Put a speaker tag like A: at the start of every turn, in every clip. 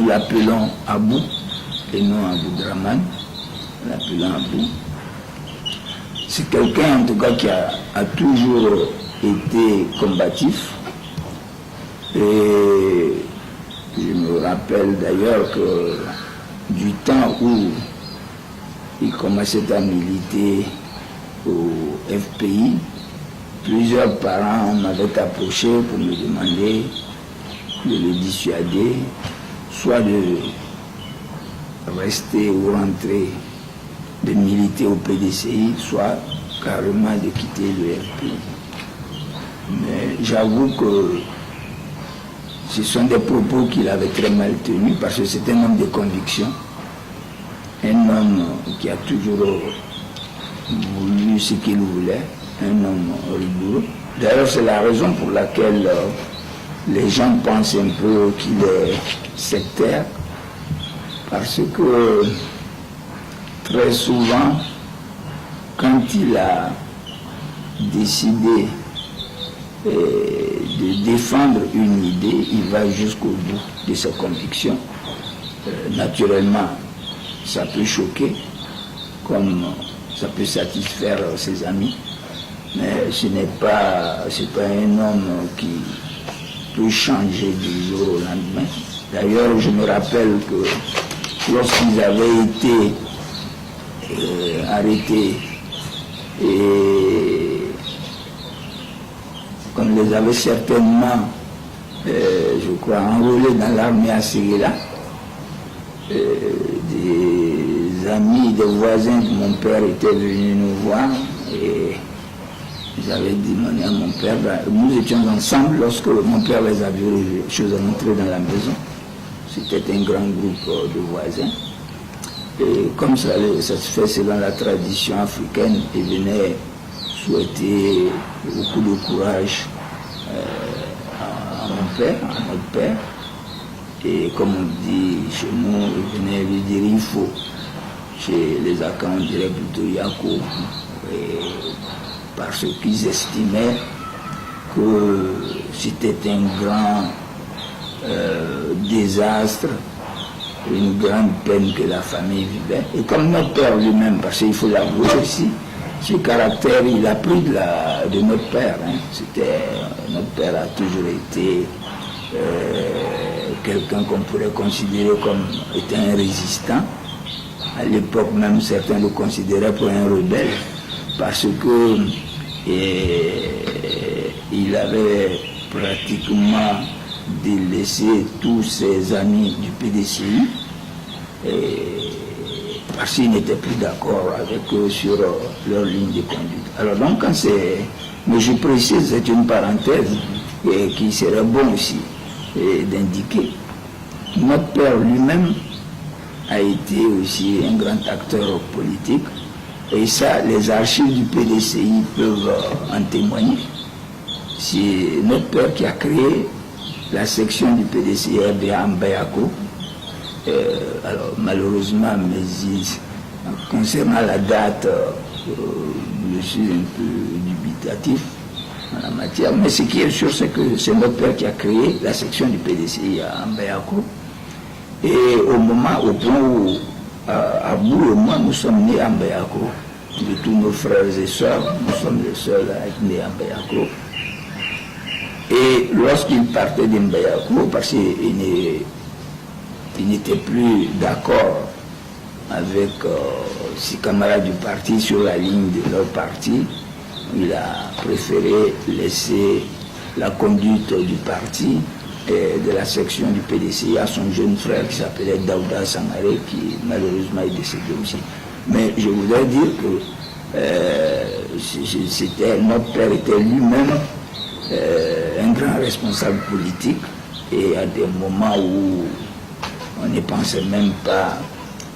A: nous l'appelons Abou, et non Aboudraman, nous l'appelons Abou. C'est quelqu'un en tout cas qui a toujours été combatif. Et je me rappelle d'ailleurs que du temps où il commençait à militer au FPI, plusieurs parents m'avaient approché pour me demander de le dissuader, soit de rester ou rentrer, de militer au PDCI, soit carrément de quitter le FPI. Mais j'avoue que ce sont des propos qu'il avait très mal tenus parce que c'est un homme de conviction, un homme qui a toujours voulu ce qu'il voulait, un homme rigoureux. D'ailleurs, c'est la raison pour laquelle les gens pensent un peu qu'il est sectaire, parce que très souvent, quand il a décidé de défendre une idée, il va jusqu'au bout de ses convictions. Naturellement, ça peut choquer, comme ça peut satisfaire ses amis, mais ce n'est pas un homme qui peut changer du jour au lendemain. D'ailleurs, je me rappelle que lorsqu'ils avaient été arrêtés et qu'on les avait certainement, je crois, enrôlés dans l'armée assyrienne, des amis, des voisins de mon père étaient venus nous voir et ils avaient demandé à mon père, nous étions ensemble lorsque mon père les a vus, je suis rentré dans la maison. C'était un grand groupe de voisins. Et comme ça se fait selon la tradition africaine, ils venaient souhaiter beaucoup de courage à mon père, à notre père. Et comme on dit chez nous, ils venaient lui dire il faut. Chez les Akans, on dirait plutôt Yakou. Parce qu'ils estimaient que c'était un grand désastre, une grande peine que la famille vivait. Et comme notre père lui-même, parce qu'il faut l'avouer aussi, ce caractère, il a pris de notre père. Notre père a toujours été quelqu'un qu'on pourrait considérer comme étant un résistant. À l'époque même, certains le considéraient pour un rebelle, parce que il avait pratiquement délaissé tous ses amis du PDCI parce qu'ils n'étaient plus d'accord avec eux sur leur ligne de conduite. Alors donc, quand c'est... Mais je précise, c'est une parenthèse qui serait bon aussi d'indiquer. Notre père lui-même a été aussi un grand acteur politique. Et ça, les archives du PDCI peuvent en témoigner. C'est notre père qui a créé la section du PDCI à Mbayako. Alors, malheureusement, concernant la date, je suis un peu dubitatif en la matière. Mais ce qui est sûr, c'est que c'est notre père qui a créé la section du PDCI à Mbayako. Et au point où Abou et moi, nous sommes nés à Mbayako. De tous nos frères et sœurs, nous sommes les seuls à être nés à Mbayako. Et lorsqu'il partait de Mbayako, parce qu'il n'était plus d'accord avec ses camarades du parti sur la ligne de leur parti, il a préféré laisser la conduite du parti et de la section du PDCI à son jeune frère qui s'appelait Daouda Sangaré, qui malheureusement est décédé aussi. Mais je voudrais dire que notre père était lui-même un grand responsable politique, et à des moments où on ne pensait même pas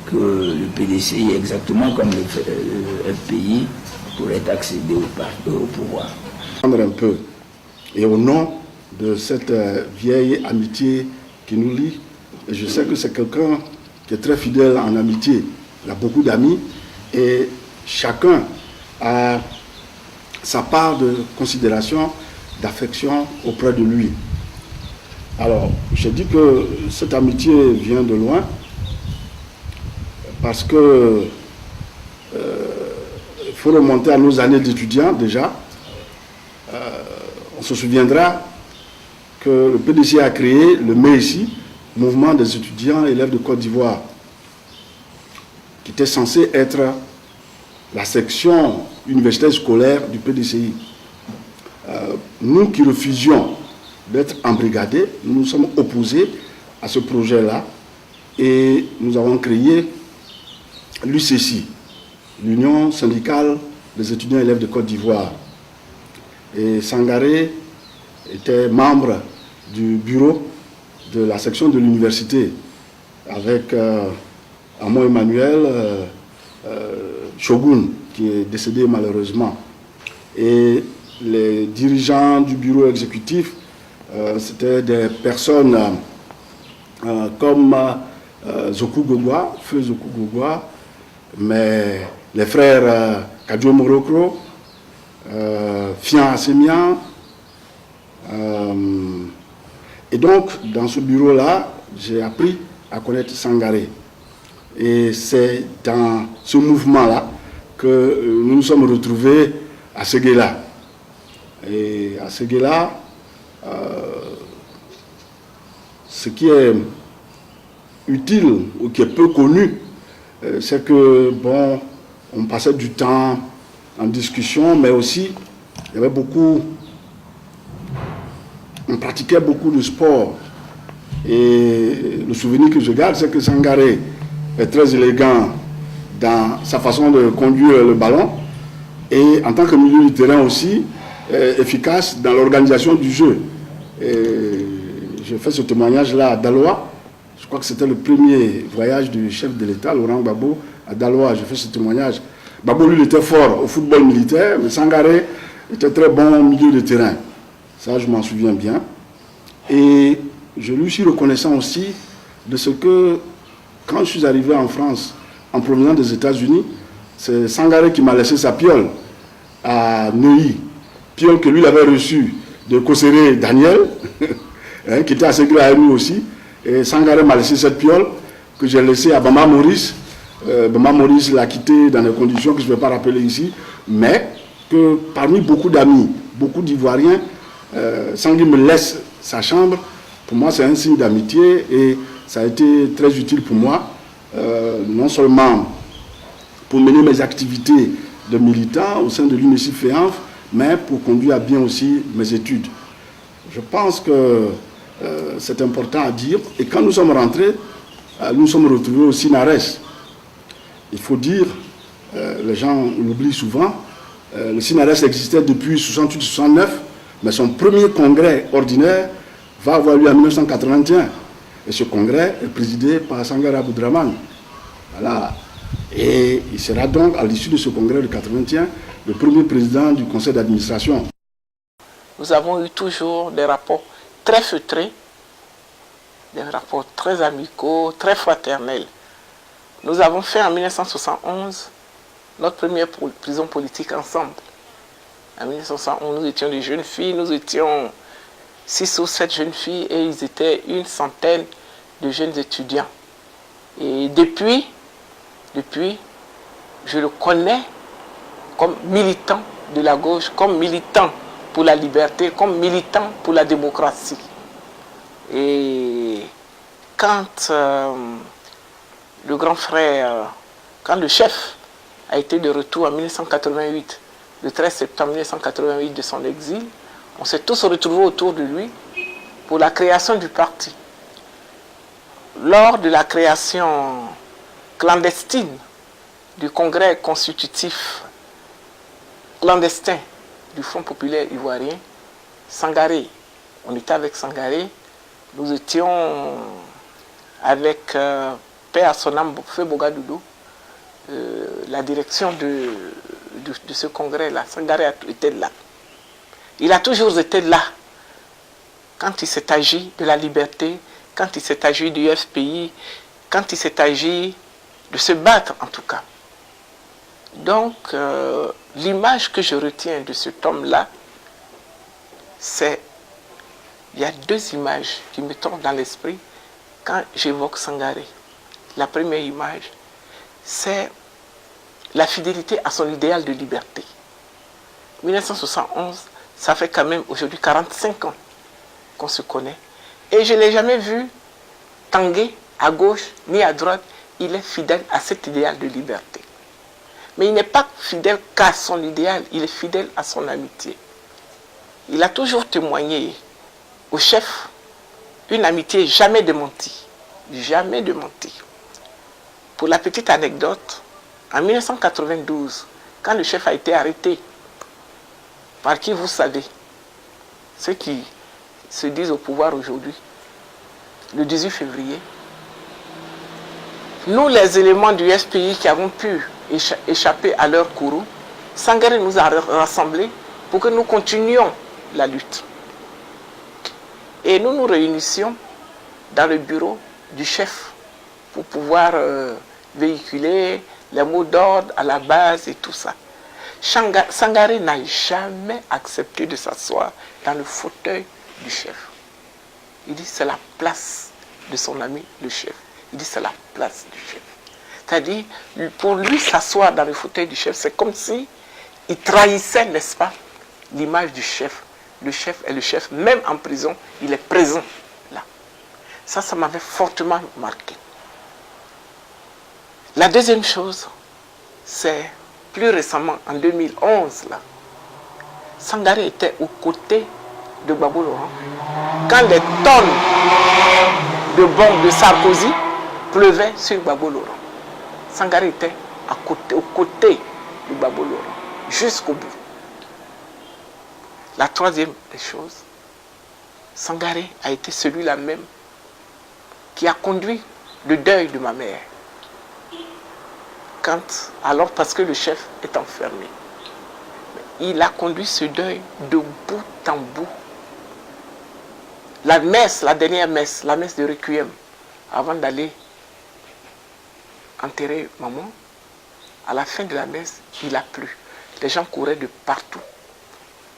A: que le PDCI, exactement comme le FPI, pourrait accéder au pouvoir.
B: Un peu. Et au nom de cette vieille amitié qui nous lie, je sais que c'est quelqu'un qui est très fidèle en amitié. Il a beaucoup d'amis et chacun a sa part de considération, d'affection auprès de lui. Alors, j'ai dit que cette amitié vient de loin parce que il faut remonter à nos années d'étudiants déjà. On se souviendra que le PDC a créé le MEISI, Mouvement des étudiants élèves de Côte d'Ivoire, qui était censé être la section universitaire scolaire du PDCI. Nous qui refusions d'être embrigadés, nous nous sommes opposés à ce projet-là et nous avons créé l'UCC, l'Union syndicale des étudiants élèves de Côte d'Ivoire. Et Sangaré était membre du bureau de la section de l'université avec Amon Emmanuel Shogun, qui est décédé malheureusement. Et les dirigeants du bureau exécutif, c'était des personnes comme Zoku Gogwa, Feu Zoku Gogwa, mais les frères Kadjo Morokro, Fian Assemian. Et donc, dans ce bureau-là, j'ai appris à connaître Sangaré. Et c'est dans ce mouvement-là que nous nous sommes retrouvés à Séguéla. Et à Séguéla, ce qui est utile ou qui est peu connu, c'est que, bon, on passait du temps en discussion, mais aussi, il y avait beaucoup, on pratiquait beaucoup de sport. Et le souvenir que je garde, c'est que Sangaré est très élégant dans sa façon de conduire le ballon et en tant que milieu du terrain aussi, efficace dans l'organisation du jeu. J'ai fait ce témoignage-là à Daloa. Je crois que c'était le premier voyage du chef de l'État, Laurent Gbagbo, à Daloa. J'ai fait ce témoignage. Gbagbo, lui, il était fort au football militaire, mais Sangaré était très bon au milieu de terrain. Ça, je m'en souviens bien. Et je lui suis reconnaissant aussi de ce que, quand je suis arrivé en France, en provenant des États-Unis, c'est Sangaré qui m'a laissé sa piole à Neuilly. Piole que lui avait reçue de Kosséré Daniel, hein, qui était à Séguéla avec nous aussi. Et Sangaré m'a laissé cette piole que j'ai laissée à Bama Maurice. Bama Maurice l'a quitté dans des conditions que je ne vais pas rappeler ici, mais que parmi beaucoup d'amis, beaucoup d'Ivoiriens, Sangui me laisse sa chambre. Pour moi, c'est un signe d'amitié et ça a été très utile pour moi, non seulement pour mener mes activités de militant au sein de l'UNICEF FEANF, mais pour conduire à bien aussi mes études. Je pense que c'est important à dire. Et quand nous sommes rentrés, nous sommes retrouvés au SINARES. Il faut dire, les gens l'oublient souvent, le SINARES existait depuis 68-69, mais son premier congrès ordinaire va avoir lieu en 1981. Et ce congrès est présidé par Sangaré Aboudraman. Voilà. Et il sera donc, à l'issue de ce congrès de 81, le premier président du conseil d'administration.
C: Nous avons eu toujours des rapports très feutrés, des rapports très amicaux, très fraternels. Nous avons fait en 1971 notre première prison politique ensemble. En 1971, nous étions des jeunes filles, nous étions 6 ou 7 jeunes filles et ils étaient une centaine de jeunes étudiants. Et depuis, je le connais comme militant de la gauche, comme militant pour la liberté, comme militant pour la démocratie. Et quand le grand frère, quand le chef a été de retour en 1988, le 13 septembre 1988 de son exil, on s'est tous retrouvés autour de lui pour la création du parti. Lors de la création clandestine du congrès constitutif clandestin du Front populaire ivoirien, Sangaré, on était avec Sangaré, nous étions avec Père Sonam Feu Bogadoudou, la direction de ce congrès-là. Sangaré était là. Il a toujours été là quand il s'est agi de la liberté, quand il s'est agi du FPI, quand il s'est agi de se battre en tout cas. Donc, l'image que je retiens de cet homme-là, c'est il y a deux images qui me tombent dans l'esprit quand j'évoque Sangaré. La première image, c'est la fidélité à son idéal de liberté. 1971, ça fait quand même aujourd'hui 45 ans qu'on se connaît. Et je ne l'ai jamais vu tanguer à gauche ni à droite. Il est fidèle à cet idéal de liberté. Mais il n'est pas fidèle qu'à son idéal, il est fidèle à son amitié. Il a toujours témoigné au chef une amitié jamais démentie. Jamais démentie. Pour la petite anecdote, en 1992, quand le chef a été arrêté, par qui vous savez, ceux qui se disent au pouvoir aujourd'hui, le 18 février, nous les éléments du SPI qui avons pu échapper à leur courroux, Sangaré nous a rassemblés pour que nous continuions la lutte. Et nous nous réunissions dans le bureau du chef pour pouvoir véhiculer les mots d'ordre à la base et tout ça. Sangaré n'a jamais accepté de s'asseoir dans le fauteuil du chef. Il dit c'est la place de son ami le chef. Il dit c'est la place du chef. C'est-à-dire, pour lui s'asseoir dans le fauteuil du chef, c'est comme si il trahissait, n'est-ce pas, l'image du chef. Le chef est le chef, même en prison, il est présent là. Ça m'avait fortement marqué. La deuxième chose, c'est plus récemment, en 2011, là, Sangaré était aux côtés de Gbagbo Laurent. Quand les tonnes de bombes de Sarkozy pleuvaient sur Gbagbo Laurent, Sangaré était aux côtés de Gbagbo Laurent, jusqu'au bout. La troisième des choses, Sangaré a été celui-là même qui a conduit le deuil de ma mère. Alors parce que le chef est enfermé. Il a conduit ce deuil de bout en bout. La messe, la dernière messe, la messe de Requiem, avant d'aller enterrer maman, à la fin de la messe, il a plu. Les gens couraient de partout.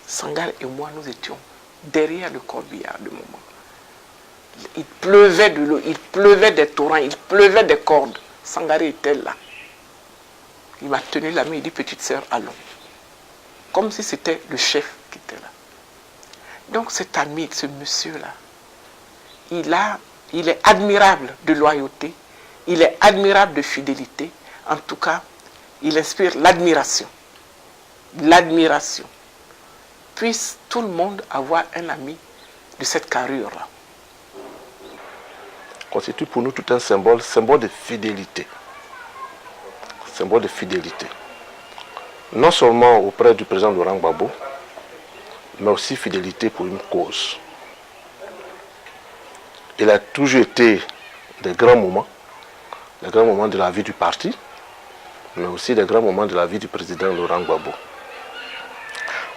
C: Sangaré et moi, nous étions derrière le corbillard de maman. Il pleuvait de l'eau, il pleuvait des torrents, il pleuvait des cordes. Sangaré était là. Il m'a tenu la main, il dit, petite sœur, allons. Comme si c'était le chef qui était là. Donc cet ami, ce monsieur-là, il est admirable de loyauté, il est admirable de fidélité. En tout cas, il inspire l'admiration. L'admiration. Puisse tout le monde avoir un ami de cette carrure-là.
D: Constitue pour nous tout un symbole de fidélité. Symbole de fidélité. Non seulement auprès du président Laurent Gbagbo, mais aussi fidélité pour une cause. Il a toujours été des grands moments de la vie du parti, mais aussi des grands moments de la vie du président Laurent Gbagbo.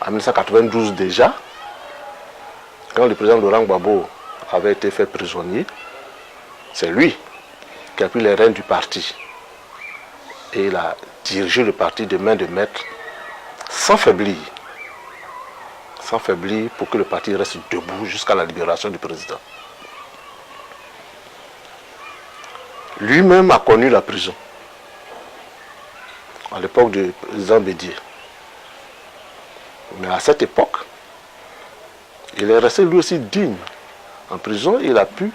D: En 1992 déjà, quand le président Laurent Gbagbo avait été fait prisonnier, c'est lui qui a pris les rênes du parti. Et il a dirigé le parti de main de maître sans faiblir pour que le parti reste debout jusqu'à la libération du président. Lui-même a connu la prison à l'époque du président Bédié. Mais à cette époque, il est resté lui aussi digne. En prison, il a pu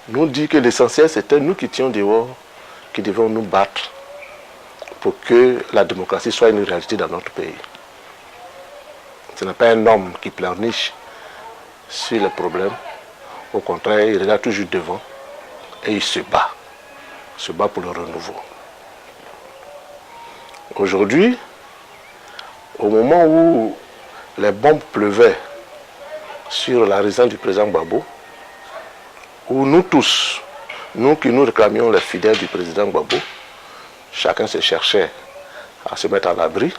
D: nous dire que l'essentiel c'était nous qui étions dehors, qui devions nous battre pour que la démocratie soit une réalité dans notre pays. Ce n'est pas un homme qui pleurniche sur les problèmes. Au contraire, il regarde toujours devant et il se bat pour le renouveau. Aujourd'hui, au moment où les bombes pleuvaient sur la résidence du président Gbagbo, où nous tous, nous qui nous réclamions les fidèles du président Gbagbo, chacun se cherchait à se mettre à l'abri.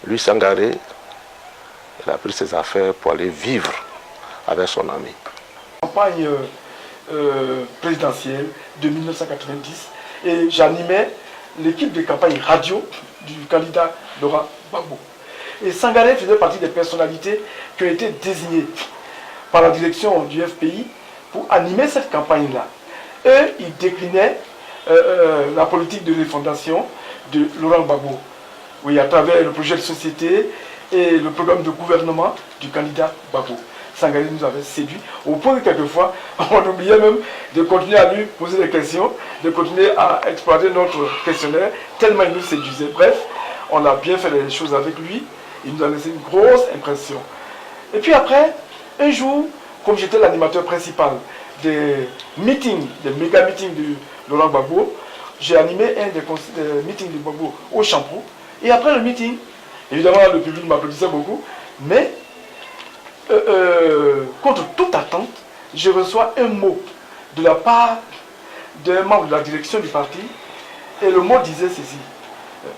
D: Lui, Sangaré, il a pris ses affaires pour aller vivre avec son ami.
E: Campagne présidentielle de 1990 et j'animais l'équipe de campagne radio du candidat Laurent Gbagbo. Et Sangaré faisait partie des personnalités qui ont été désignées par la direction du FPI pour animer cette campagne-là. Eux, ils déclinaient la politique de refondation de Laurent Gbagbo. Oui, à travers le projet de société et le programme de gouvernement du candidat Gbagbo. Sangaré nous avait séduit au point que quelquefois, on oubliait même de continuer à lui poser des questions, de continuer à exploiter notre questionnaire, tellement il nous séduisait. Bref, on a bien fait les choses avec lui, il nous a laissé une grosse impression. Et puis après, un jour, comme j'étais l'animateur principal des meetings, des méga meetings de Laurent Gbagbo, j'ai animé un des meetings de Gbagbo au Champrou. Et après le meeting, évidemment le public m'applaudissait beaucoup, mais contre toute attente, je reçois un mot de la part d'un membre de la direction du parti, et le mot disait ceci: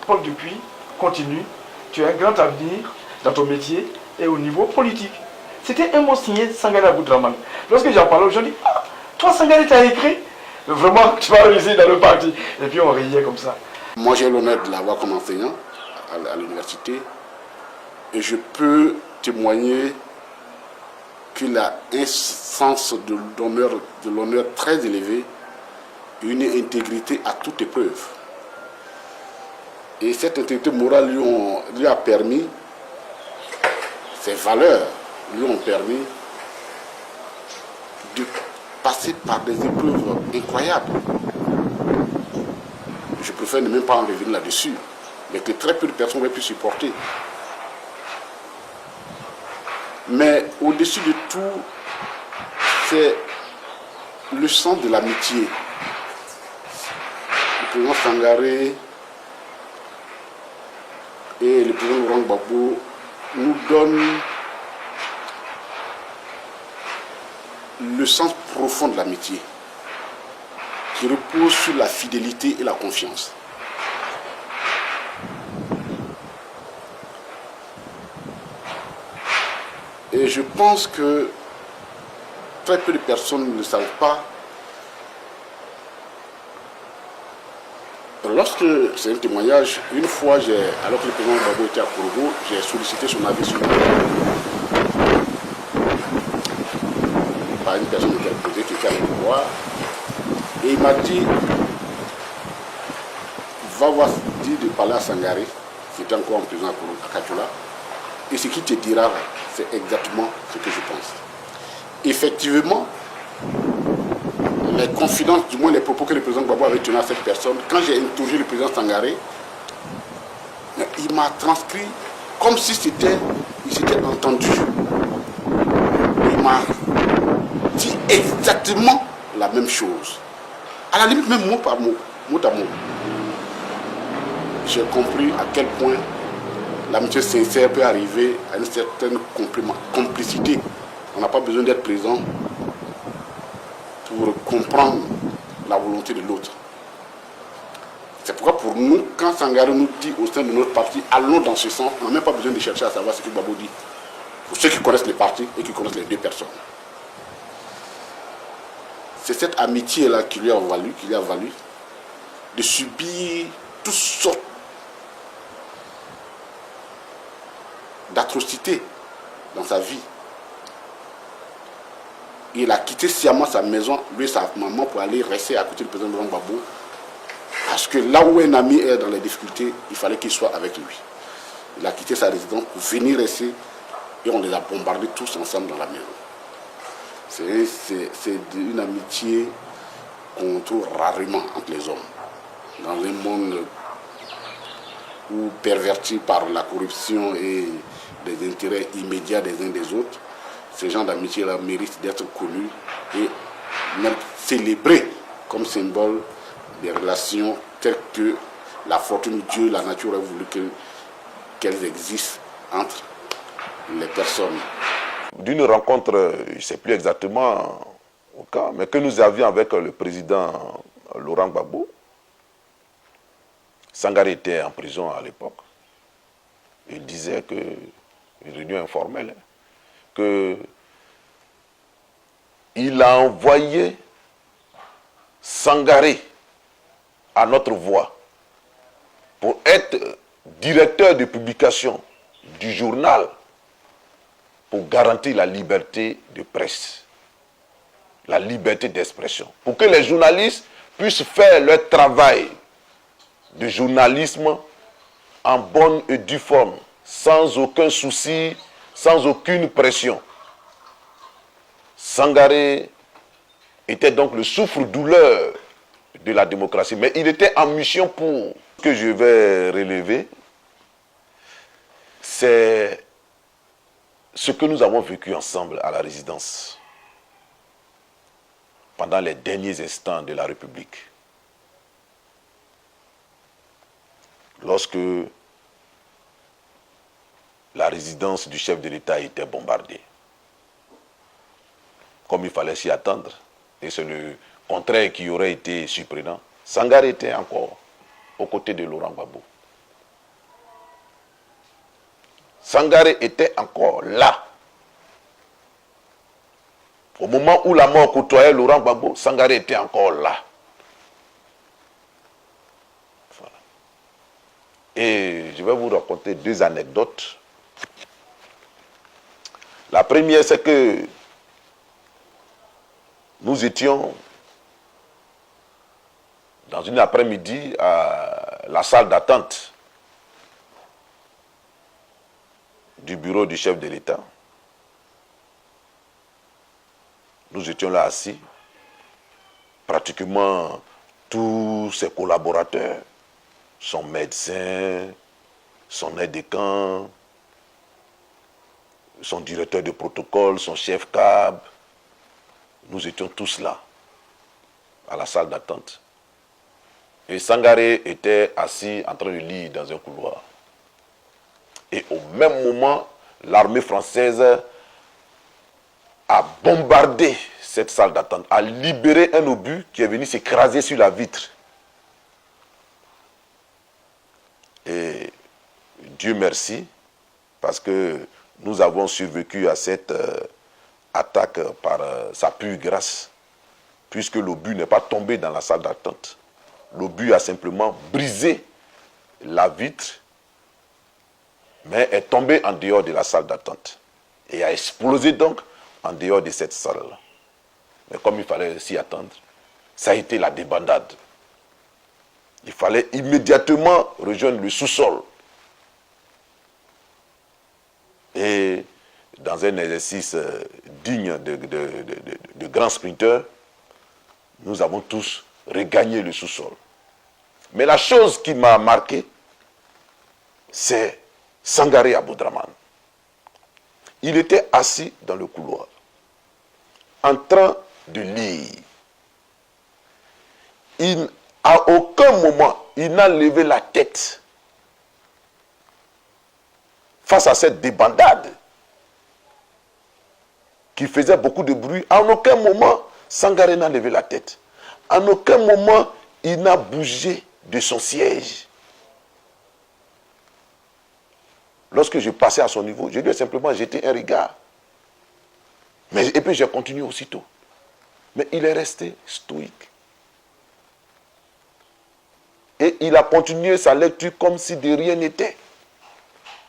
E: Paul Dupuis, continue, tu as un grand avenir dans ton métier et au niveau politique. C'était un mot signé Sangaré Aboudraman. Lorsque j'en parlais aux gens, je dis: ah, toi Sangaré, tu as écrit, vraiment tu vas réussir dans le parti. Et puis on riait comme ça.
F: Moi j'ai l'honneur de l'avoir comme enseignant à l'université, et je peux témoigner qu'il a un sens de l'honneur très élevé, une intégrité à toute épreuve. Et cette intégrité morale lui a permis, ses valeurs lui ont permis de passer par des épreuves incroyables. Je préfère ne même pas en revenir là-dessus, mais que très peu de personnes auraient pu supporter. Mais au-dessus de tout, c'est le sens de l'amitié. Le président Sangaré et le président Laurent Gbagbo nous donnent le sens profond de l'amitié, qui repose sur la fidélité et la confiance. Et je pense que très peu de personnes ne le savent pas. Lorsque c'est un témoignage, une fois, alors que le président Gbagbo était à Korogo, j'ai sollicité son avis sur par une personne qui était avec moi, et il m'a dit: va voir, dit de parler à Sangaré, qui était encore en prison à Katoula, et ce qu'il te dira, c'est exactement ce que je pense. Effectivement, les confidences, du moins les propos que le président Gbagbo avait tenus à cette personne, quand j'ai interrogé le président Sangaré, il m'a transcrit comme si il s'était entendu. Il m'a dit exactement la même chose. À la limite, même mot par mot, mot à mot. J'ai compris à quel point l'amitié sincère peut arriver à une certaine complicité. On n'a pas besoin d'être présent pour comprendre la volonté de l'autre. C'est pourquoi pour nous, quand Sangaré nous dit au sein de notre parti, allons dans ce sens, on n'a même pas besoin de chercher à savoir ce que Gbagbo dit. Pour ceux qui connaissent le parti et qui connaissent les deux personnes. C'est cette amitié-là qui lui a valu de subir toutes sortes d'atrocités dans sa vie. Il a quitté sciemment sa maison, lui et sa maman, pour aller rester à côté du président Laurent Gbagbo. Parce que là où un ami est dans les difficultés, il fallait qu'il soit avec lui. Il a quitté sa résidence pour venir rester, et on les a bombardés tous ensemble dans la maison. C'est une amitié qu'on trouve rarement entre les hommes. Dans un monde où perverti par la corruption et les intérêts immédiats des uns des autres, ces gens d'amitié-là méritent d'être connus et même célébrés comme symbole des relations telles que la fortune, Dieu, la nature a voulu qu'elles existent entre les personnes.
D: D'une rencontre, je ne sais plus exactement au cas, mais que nous avions avec le président Laurent Gbagbo. Sangaré était en prison à l'époque. Il disait que, une réunion informelle, qu'il a envoyé Sangaré à notre voix pour être directeur de publication du journal
G: pour garantir la liberté de presse, la liberté d'expression, pour que les journalistes puissent faire leur travail de journalisme en bonne et due forme, sans aucun souci, sans aucune pression. Sangaré était donc le souffre-douleur de la démocratie, mais il était en mission pour... Ce que je vais relever, c'est ce que nous avons vécu ensemble à la résidence pendant les derniers instants de la République. Lorsque la résidence du chef de l'État était bombardée, comme il fallait s'y attendre, et c'est le contraire qui aurait été surprenant, Sangaré était encore aux côtés de Laurent Gbagbo. Sangaré était encore là. Au moment où la mort côtoyait Laurent Gbagbo, Sangaré était encore là. Voilà. Et je vais vous raconter deux anecdotes. La première, c'est que nous étions dans une après-midi à la salle d'attente du bureau du chef de l'État. Nous étions là assis, pratiquement tous ses collaborateurs, son médecin, son aide-de-camp, son directeur de protocole, son chef cab. Nous étions tous là, à la salle d'attente. Et Sangaré était assis en train de lire dans un couloir. Et au même moment, l'armée française a bombardé cette salle d'attente, a libéré un obus qui est venu s'écraser sur la vitre. Et Dieu merci, parce que nous avons survécu à cette attaque par sa pure grâce, puisque l'obus n'est pas tombé dans la salle d'attente. L'obus a simplement brisé la vitre, mais est tombé en dehors de la salle d'attente et a explosé donc en dehors de cette salle. Mais comme il fallait s'y attendre, ça a été la débandade. Il fallait immédiatement rejoindre le sous-sol. Et dans un exercice digne de grands sprinteurs, nous avons tous regagné le sous-sol. Mais la chose qui m'a marqué, c'est Sangaré Aboudraman. Il était assis dans le couloir, en train de lire. À aucun moment, il n'a levé la tête face à cette débandade qui faisait beaucoup de bruit. À aucun moment, Sangaré n'a levé la tête. À aucun moment, il n'a bougé de son siège. Lorsque je passais à son niveau, je lui ai simplement jeté un regard. Et puis j'ai continué aussitôt. Mais il est resté stoïque. Et il a continué sa lecture comme si de rien n'était.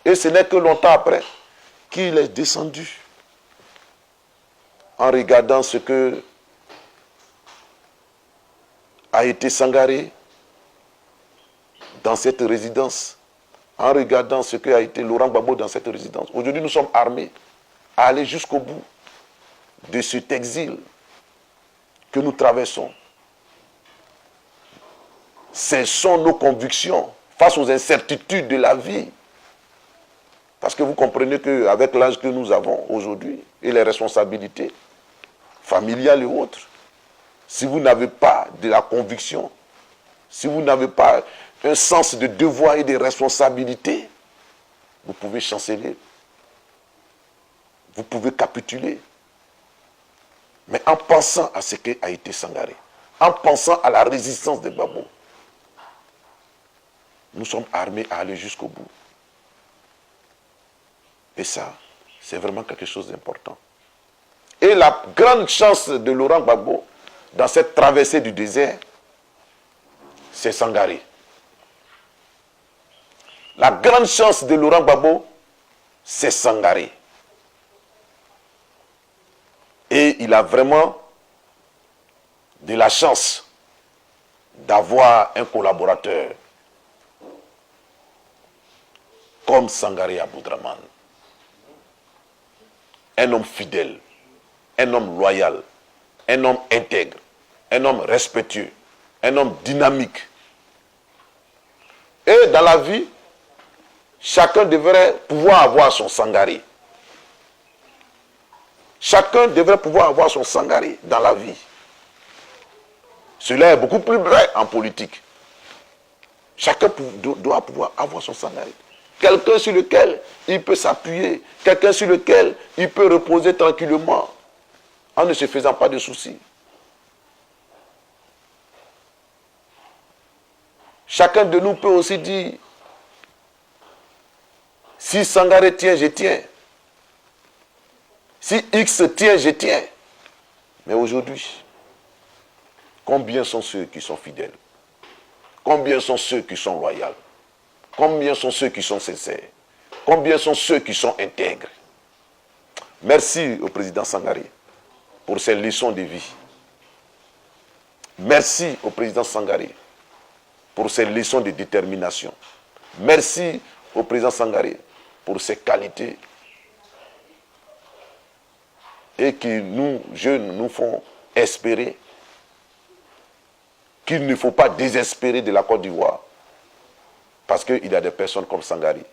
G: Et ce n'est que longtemps après qu'il est descendu en regardant ce que a été Sangaré dans cette résidence, en regardant ce qu'a été Laurent Gbagbo dans cette résidence. Aujourd'hui, nous sommes armés à aller jusqu'au bout de cet exil que nous traversons. Cessons nos convictions face aux incertitudes de la vie. Parce que vous comprenez qu'avec l'âge que nous avons aujourd'hui et les responsabilités familiales et autres, si vous n'avez pas de la conviction, si vous n'avez pas un sens de devoir et de responsabilité, vous pouvez chanceler. Vous pouvez capituler. Mais en pensant à ce qu'a été Sangaré, en pensant à la résistance de Gbagbo, nous sommes armés à aller jusqu'au bout. Et ça, c'est vraiment quelque chose d'important. Et la grande chance de Laurent Gbagbo, dans cette traversée du désert, c'est Sangaré. La grande chance de Laurent Gbagbo, c'est Sangaré. Et il a vraiment de la chance d'avoir un collaborateur comme Sangaré Aboudraman. Un homme fidèle, un homme loyal, un homme intègre, un homme respectueux, un homme dynamique. Et dans la vie, chacun devrait pouvoir avoir son Sangaré. Chacun devrait pouvoir avoir son Sangaré dans la vie. Cela est beaucoup plus vrai en politique. Chacun doit pouvoir avoir son Sangaré. Quelqu'un sur lequel il peut s'appuyer. Quelqu'un sur lequel il peut reposer tranquillement en ne se faisant pas de soucis. Chacun de nous peut aussi dire, si Sangaré tient, je tiens. Si X tient, je tiens. Mais aujourd'hui, combien sont ceux qui sont fidèles? Combien sont ceux qui sont loyaux? Combien sont ceux qui sont sincères? Combien sont ceux qui sont intègres? Merci au président Sangaré pour ses leçons de vie. Merci au président Sangaré pour ses leçons de détermination. Merci au président Sangaré pour ses qualités et qui nous, jeunes, nous font espérer qu'il ne faut pas désespérer de la Côte d'Ivoire parce qu'il y a des personnes comme Sangaré